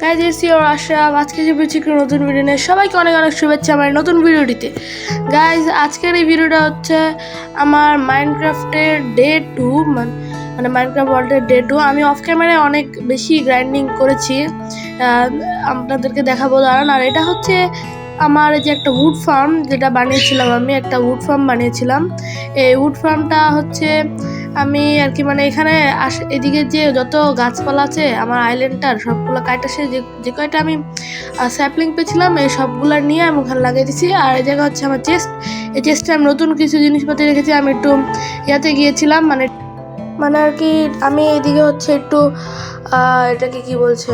Guys it's your Ashraf. আজকে যে বিচিত্র নতুন ভিডিও নিয়ে সবাইকে অনেক অনেক শুভেচ্ছা আমার নতুন ভিডিওটিতে। গাইজ আজকের এই ভিডিওটা হচ্ছে আমার মাইনক্রাফটের ডে 2, মানে মাইনক্রাফট ওয়ার্ল্ডের ডে 2। আমি অফ ক্যামেরায় অনেক বেশি গ্রাইন্ডিং করেছি, আপনাদেরকে দেখাবো দাঁড়ান। আর এটা হচ্ছে আমার যে একটা উড ফার্ম যেটা বানিয়েছিলাম, আমি একটা উড ফার্ম বানিয়েছিলাম। এই উড ফার্মটা হচ্ছে আমি আর কি মানে এখানে এদিকে যে যত গাছপালা আছে আমার আইল্যান্ডটার সবগুলো কাইটা সে যে কয়টা আমি স্যাপলিং পেয়েছিলাম এই সবগুলো নিয়ে আমি ওখানে লাগিয়ে দিয়েছি। আর এই জায়গা হচ্ছে আমার চেস্ট, এই চেস্টে আমি নতুন কিছু জিনিসপাতি রেখেছি। আমি একটু ইয়াতে গিয়েছিলাম মানে আর কি আমি এদিকে হচ্ছে একটু এটাকে কি বলছে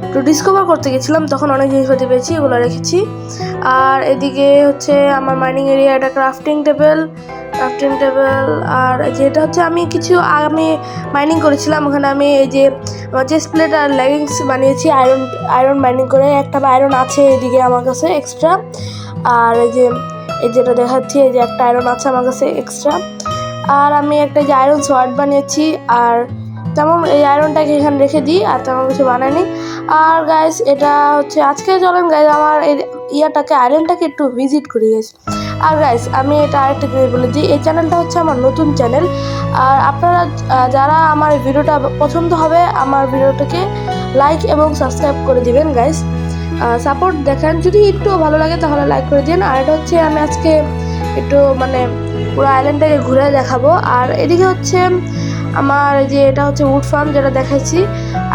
একটু ডিসকভার করতে গেছিলাম, তখন অনেক জিনিসপাতি পেয়েছি, এগুলো রেখেছি। আর এদিকে হচ্ছে আমার মাইনিং এরিয়া, একটা ক্রাফটিং টেবিল। আর যেটা হচ্ছে আমি মাইনিং করেছিলাম, ওখানে আমি এই যে আমার চেস্ট প্লেট আর লেগিংস বানিয়েছি আয়রন মাইনিং করে। একটা আয়রন আছে এদিকে আমার কাছে এক্সট্রা। আর যেটা দেখাচ্ছি, এই যে একটা আয়রন আছে আমার কাছে এক্সট্রা। আর আমি একটা যে আয়রন সোয়ার্ড বানিয়েছি, আর তেমন এই আয়রনটাকে এখানে রেখে দিই, আর তেমন কিছু বানাইনি। আর গাইস এটা হচ্ছে আজকে চলেন গাইস আমার এই আয়রনটাকে একটু ভিজিট করি গাইস। আর গাইস আমি এটা আরেকটা জিনিস বলে দিই, এই চ্যানেলটা হচ্ছে আমার নতুন চ্যানেল। আর আপনারা যারা আমার ভিডিওটা পছন্দ হবে আমার ভিডিওটাকে লাইক এবং সাবস্ক্রাইব করে দিবেন গাইস। সাপোর্ট দেখেন, যদি একটু ভালো লাগে তাহলে লাইক করে দিন। আর এটা হচ্ছে আমি আজকে একটু মানে পুরো আইল্যান্ডটাকে ঘুরে দেখাবো। আর এদিকে হচ্ছে আমার যে এটা হচ্ছে উড ফার্ম যেটা দেখাইছি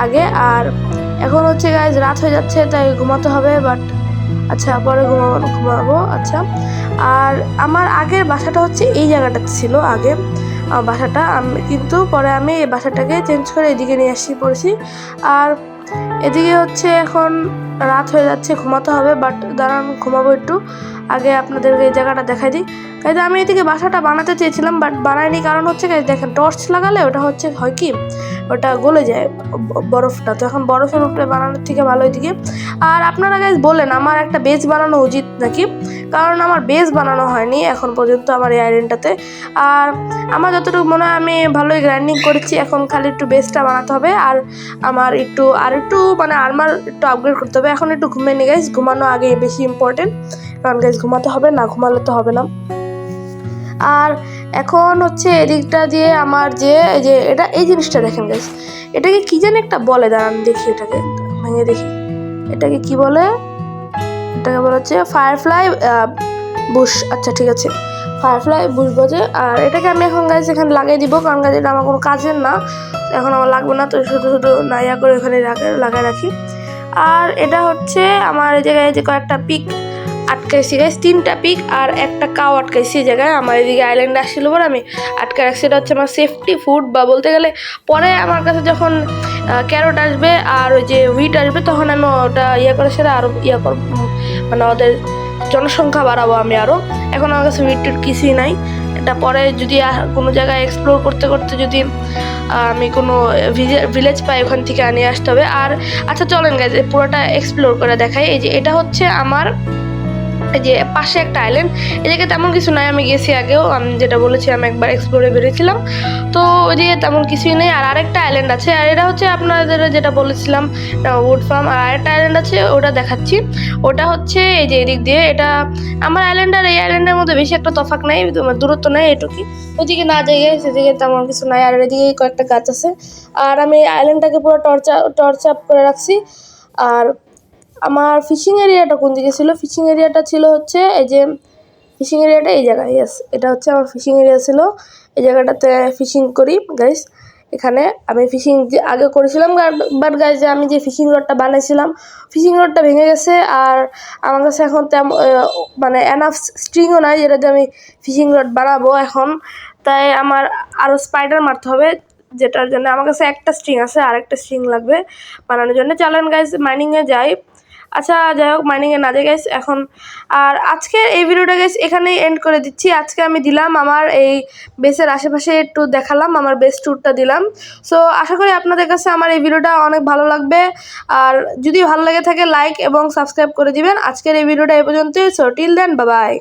আগে। আর এখন হচ্ছে গাইজ রাত হয়ে যাচ্ছে, তাই ঘুমাতে হবে। বাট আচ্ছা পরে ঘুমাবো। আচ্ছা, আর আমার আগের বাসাটা হচ্ছে এই জায়গাটাতে ছিল আগে বাসাটা, কিন্তু পরে আমি এই বাসাটাকে চেঞ্জ করে এদিকে নিয়ে পড়েছি। আর এদিকে হচ্ছে এখন রাত হয়ে যাচ্ছে, ঘুমাতে হবে। বাট দাঁড়ান ঘুমাবো একটু, আগে আপনাদেরকে এই জায়গাটা দেখাই দিই। কাজে আমি এদিকে বাসাটা বানাতে চেয়েছিলাম বাট বানাইনি, কারণ হচ্ছে দেখেন টর্চ লাগালে ওটা হচ্ছে হয় কি ওটা গলে যায় বরফটা, তো এখন বরফের উপরে বানানোর থেকে ভালো এদিকে। আর আপনারা গাইজ বলেন আমার একটা বেস বানানো উচিত নাকি, কারণ আমার বেস বানানো হয়নি এখন পর্যন্ত আমার এই আয়রনটাতে। আর আমার যতটুকু মনে হয় আমি ভালোই গ্রাইন্ডিং করেছি, এখন খালি একটু বেসটা বানাতে হবে। আর আমার একটু মানে আর্মার একটু আপগ্রেড করতে হবে। এখন একটু ঘুমিয়ে নি গাইজ, ঘুমানো আগে বেশি ইম্পর্টেন্ট, কারণ গাইজ ঘুমাতে হবে, না ঘুমালে তো হবে না। আর এখন হচ্ছে এদিকটা দিয়ে আমার যে এটা এই জিনিসটা দেখেন গাইজ, এটাকে কি জানি একটা বলে, দাঁড়ান দেখি এটাকে ভেঙে দেখি এটাকে কি বলে। এটাকে বলা হচ্ছে ফায়ারফ্লাই বুশ। আচ্ছা ঠিক আছে, ফায়ারফ্লাই বুশ বোঝে। আর এটাকে আমি এখন গাইজ এখানে লাগিয়ে দিব, কারণ গাইজ এটা আমার কোনো কাজের না, এখন আমার লাগবে না, তো শুধু নাইয়া করে এখানে লাগাই রাখি। আর এটা হচ্ছে আমার এই জায়গায় যে কয়েকটা পিক আটকাইছি গাইস, 3টা পিক আর একটা কাউ আটকাইছি এই জায়গায়। আমার এদিকে আইল্যান্ডে আসছিল পর আমি আটকে রাখছি, এটা হচ্ছে আমার সেফটি ফুড, বা বলতে গেলে পরে আমার কাছে যখন ক্যারট আসবে আর ওই যে হুইট আসবে তখন আমি ওটা করে সেটা আরও করব, মানে ওদের জনসংখ্যা বাড়াবো আমি আরও। এখন আমার কাছে হুইট কিছুই নাই, এটা পরে যদি কোনো জায়গায় এক্সপ্লোর করতে করতে যদি আমি কোনো ভিলেজ পাই ওখান থেকে আনিয়ে আসতে হবে। আর আচ্ছা চলেন গাইজ পুরোটা এক্সপ্লোর করে দেখাই। এই যে এটা হচ্ছে আমার এই যে পাশে একটা আইল্যান্ড, এই জায়গায় তেমন কিছু নাই, আমি গেছি আগেও, আমি যেটা বলেছি আমি একবার এক্সপ্লোরে বেরিয়েছিলাম, তো ওই দিকে তেমন কিছুই নেই। আর আরেকটা আইল্যান্ড আছে, আর এটা হচ্ছে আপনাদের যেটা বলেছিলাম উড ফার্ম। আর আরেকটা আইল্যান্ড আছে ওটা দেখাচ্ছি, ওটা হচ্ছে এই যে এদিক দিয়ে। এটা আমার আইল্যান্ড আর এই আইল্যান্ডের মধ্যে বেশি একটা তফাৎ নাই, দূরত্ব নাই এটুকুই, ওইদিকে না যাই সেদিকে তেমন কিছু নাই। আর এদিকে কয়েকটা গাছ আছে। আর আমি আইল্যান্ডটাকে পুরো টর্চ আপ করে রাখছি। আর আমার ফিশিং এরিয়াটা কোন দিকে ছিল, ফিশিং এরিয়াটা ছিল হচ্ছে এই যে ফিশিং এরিয়াটা এই জায়গায়, ইয়েস এটা হচ্ছে আমার ফিশিং এরিয়া ছিল, এই জায়গাটাতে ফিশিং করি গাইস। এখানে আমি ফিশিং আগে করেছিলাম, বাট গাইস যে আমি যে ফিশিং রডটা বানিয়েছিলাম ফিশিং রডটা ভেঙে গেছে। আর আমার কাছে এখন মানে এনাফ স্ট্রিংও নাই যেটাতে আমি ফিশিং রড বানাবো এখন, তাই আমার আরও স্পাইডার মারতে হবে, যেটার জন্য আমার কাছে একটা স্ট্রিং আছে, আর একটা স্ট্রিং লাগবে বানানোর জন্য। চলেন গাইস মাইনিংয়ে যাই। আচ্ছা যাই হোক, মাইনিংয়ে না যাই গাইস এখন। আর আজকে এই ভিডিওটা গাইস এখানেই এন্ড করে দিচ্ছি। আজকে আমি দিলাম আমার এই বেসের আশেপাশে একটু দেখালাম, আমার বেস ট্যুরটা দিলাম। সো আশা করি আপনাদের কাছে আমার এই ভিডিওটা অনেক ভালো লাগবে। আর যদি ভালো লেগে থাকে লাইক এবং সাবস্ক্রাইব করে দিবেন। আজকের এই ভিডিওটা এই পর্যন্তই। So till then, bye by.